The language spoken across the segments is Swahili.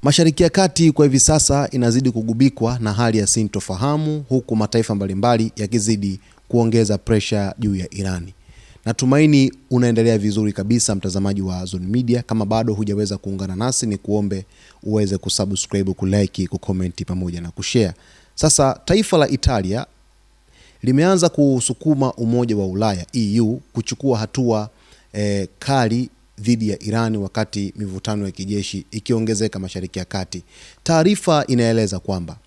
Mashariki ya Kati kwa hivi sasa inazidi kugubikwa na hali ya sintofahamu, huku mataifa mbalimbali yakizidi kuongeza pressure juu ya Irani. Natumaini unaendelea vizuri kabisa, mtazamaji wa Zone Media. Kama bado hujaweza kuungana nasi, ni kuombe uweze kusubscribe, kulike, kucomment pamoja na kushare. Sasa taifa la Italia limeanza kusukuma Umoja wa Ulaya EU kuchukua hatua kali dhidi ya Iran wakati mivutano ya kijeshi ikiongezeka Mashariki ya Kati. Taarifa inaeleza kwamba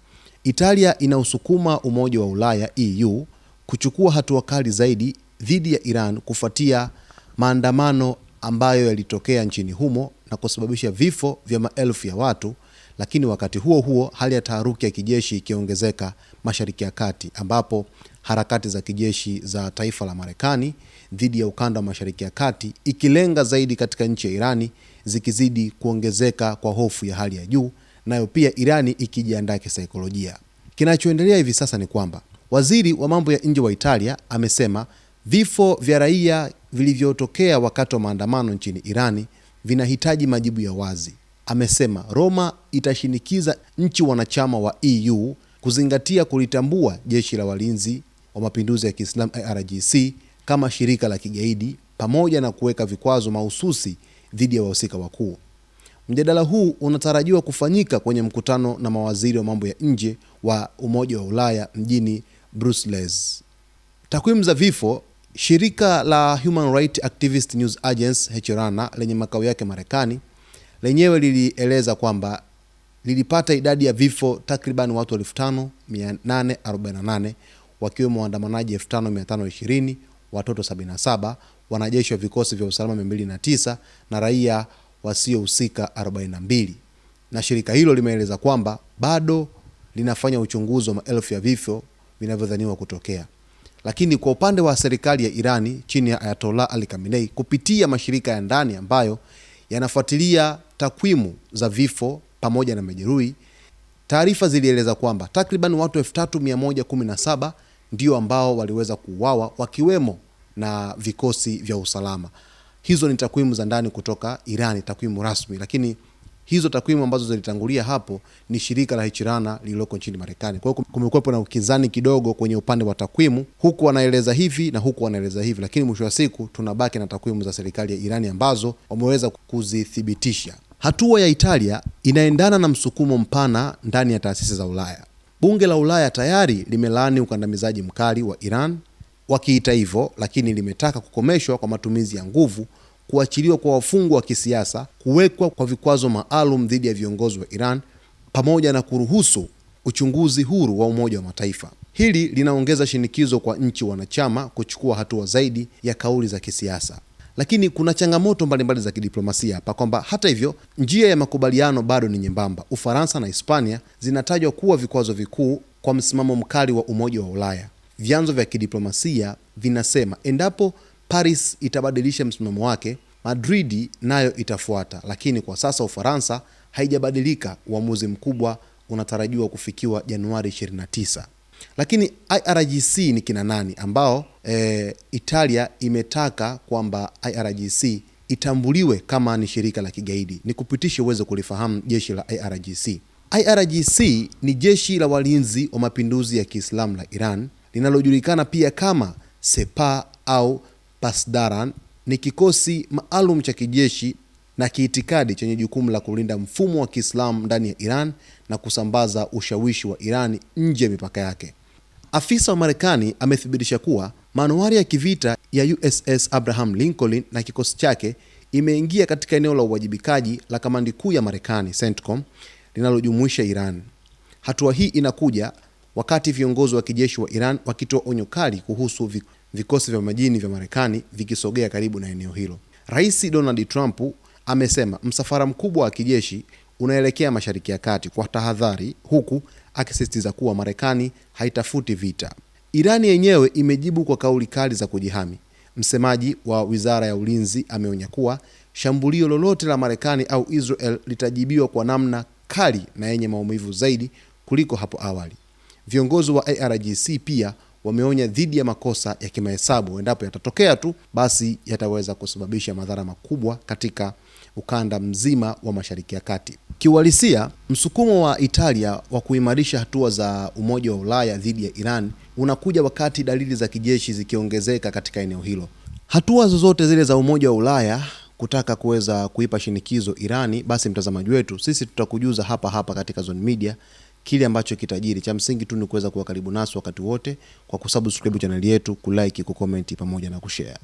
Italia inausukuma Umoja wa Ulaya EU kuchukua hatua kali zaidi dhidi ya Iran kufuatia maandamano ambayo yalitokea nchini humo na kusababisha vifo vya maelfu ya watu, lakini wakati huo huo hali ya taharuki ya kijeshi ikiongezeka Mashariki ya Kati, ambapo harakati za kijeshi za taifa la Marekani dhidi ya ukanda wa Mashariki ya Kati ikilenga zaidi katika nchi ya Irani zikizidi kuongezeka kwa hofu ya hali ya juu, nayo pia Irani ikijiandaa kisaikolojia. Kinachoendelea hivi sasa ni kwamba waziri wa mambo ya nje wa Italia amesema vifo vya raia vilivyotokea wakati wa maandamano nchini Irani vinahitaji majibu ya wazi. Amesema Roma itashinikiza nchi wanachama wa EU kuzingatia kulitambua jeshi la walinzi wa mapinduzi ya Kiislamu IRGC kama shirika la kigaidi pamoja na kuweka vikwazo mahususi dhidi ya wahusika wakuu. Mjadala huu unatarajiwa kufanyika kwenye mkutano na mawaziri wa mambo ya nje wa Umoja wa Ulaya mjini Brussels. Takwimu za vifo. Shirika la Human Rights Activist News Agency HRNA lenye makao yake Marekani lenyewe lilieleza kwamba lilipata idadi ya vifo takriban watu 5848 wakiwemo waandamanaji 5520, watoto 77, wanajeshi wa vikosi vya usalama 209 na raia wasiohusika 42. Na shirika hilo limeeleza kwamba bado linafanya uchunguzi wa maelfu ya vifo vinavyodhaniwa kutokea. Lakini kwa upande wa serikali ya Irani chini ya Ayatollah Ali Khamenei kupitia mashirika ya ndani ambayo yanafuatilia takwimu za vifo pamoja na majeruhi, taarifa zilieleza kwamba takriban watu 3117 ndio ambao waliweza kuuawa wakiwemo na vikosi vya usalama. Hizo ni takwimu za ndani kutoka Irani, takwimu rasmi, lakini hizo takwimu ambazo zilitangulia hapo ni shirika la HRNA lililoko nchini Marekani. Kwa hiyo kumekuwepo na ukinzani kidogo kwenye upande wa takwimu, huku wanaeleza hivi na huku wanaeleza hivi, lakini mwisho wa siku tunabaki na takwimu za serikali ya Irani ambazo wameweza kuzithibitisha. Hatua ya Italia inaendana na msukumo mpana ndani ya taasisi za Ulaya. Bunge la Ulaya tayari limelaani ukandamizaji mkali wa Iran, wakiita hivyo, lakini limetaka kukomeshwa kwa matumizi ya nguvu, kuachiliwa kwa wafungwa wa kisiasa, kuwekwa kwa vikwazo maalum dhidi ya viongozi wa Iran pamoja na kuruhusu uchunguzi huru wa Umoja wa Mataifa. Hili linaongeza shinikizo kwa nchi wanachama kuchukua hatua zaidi ya kauli za kisiasa. Lakini kuna changamoto mbalimbali za kidiplomasia hapa, kwamba hata hivyo njia ya makubaliano bado ni nyembamba. Ufaransa na Hispania zinatajwa kuwa vikwazo vikuu kwa msimamo mkali wa Umoja wa Ulaya. Vyanzo vya kidiplomasia vinasema endapo Paris itabadilisha msimamo wake, Madrid nayo itafuata, lakini kwa sasa Ufaransa haijabadilika. Uamuzi mkubwa unatarajiwa kufikiwa Januari 29. Lakini IRGC ni kina nani ambao Italia imetaka kwamba IRGC itambuliwe kama ni shirika la kigaidi? Ni kupitisha uweze kulifahamu jeshi la IRGC. IRGC ni jeshi la walinzi wa mapinduzi ya Kiislamu la Iran linalojulikana pia kama Sepah au Pasdaran. Ni kikosi maalum cha kijeshi na kiitikadi chenye jukumu la kulinda mfumo wa Kiislamu ndani ya Iran na kusambaza ushawishi wa Iran nje ya mipaka yake. Afisa wa Marekani amethibitisha kuwa manuari ya kivita ya USS Abraham Lincoln na kikosi chake imeingia katika eneo la uwajibikaji la kamandi kuu ya Marekani CENTCOM linalojumuisha Iran. Hatua hii inakuja wakati viongozi wa kijeshi wa Iran wakitoa onyo kali kuhusu vikosi vya majini vya Marekani vikisogea karibu na eneo hilo. Rais Donald Trump amesema msafara mkubwa wa kijeshi unaelekea Mashariki ya Kati kwa tahadhari, huku akisisitiza kuwa Marekani haitafuti vita. Irani yenyewe imejibu kwa kauli kali za kujihami. Msemaji wa Wizara ya Ulinzi ameonya kuwa shambulio lolote la Marekani au Israel litajibiwa kwa namna kali na yenye maumivu zaidi kuliko hapo awali. Viongozi wa IRGC pia wameonya dhidi ya makosa ya kimahesabu. Endapo yatatokea tu, basi yataweza kusababisha madhara makubwa katika ukanda mzima wa Mashariki ya Kati. Kiuhalisia, msukumo wa Italia wa kuimarisha hatua za Umoja wa Ulaya dhidi ya Iran unakuja wakati dalili za kijeshi zikiongezeka katika eneo hilo. Hatua zozote zile za Umoja wa Ulaya kutaka kuweza kuipa shinikizo Irani, basi mtazamaji wetu, sisi tutakujuza hapa hapa katika Zone Media kile ambacho kitajiri. Cha msingi tu ni kuweza kuwa karibu nasi wakati wote kwa kusubscribe channel yetu, kulike, kucomment pamoja na kushare.